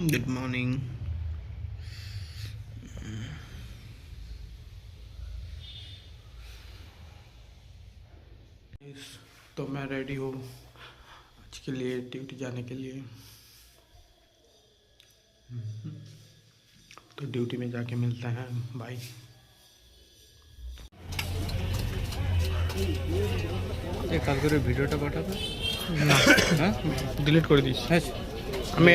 Good morning. तो मैं ready हूँ आज के लिए, ड्यूटी जाने के लिए। तो ड्यूटी में जाके मिलते हैं, बाय। কাল করে ভিডিওটা পাঠাবে না, হ্যাঁ ডিলিট করে দিস। হ্যাঁ আমি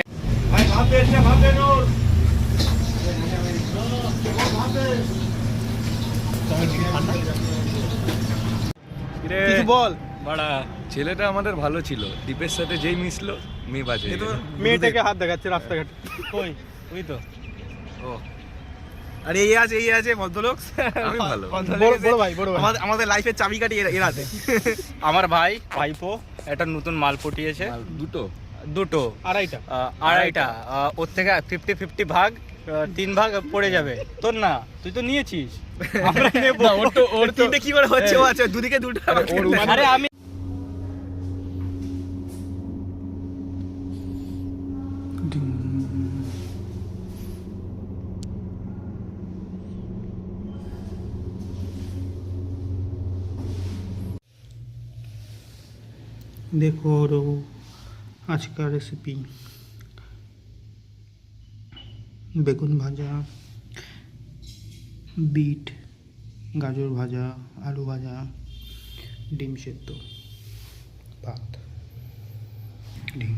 কিছু বল। বাড়া ছেলেটা আমাদের ভালো ছিল, দীপের সাথে যেই মিশলো মেয়ে বাজে। মেয়েটাকে হাত দেখাচ্ছে রাস্তাঘাটে। কই ওই তো ও আরে এই আছে ভদ্রলোক। আমি ভালো বড় ভাই আমাদের লাইফের চাবিকাঠি এরাতে। আমার ভাই ভাইপো একটা নতুন মাল পটিয়েছে, দুটো আড়াইটা ওর থেকে 50-50 ভাগ, 3 ভাগ পড়ে যাবে। তোর না, তুই তো নিয়েছিস, আমরা নেব। ওর তিনটে কি করে হচ্ছে? ও আছে দুদিকে দুটো। আরে আমি देखो और आज का रेसिपी বেগুন ভাজা, বিট গাজর ভাজা, আলু ভাজা, ডিম সেদ্ধ, ভাত, ডিম।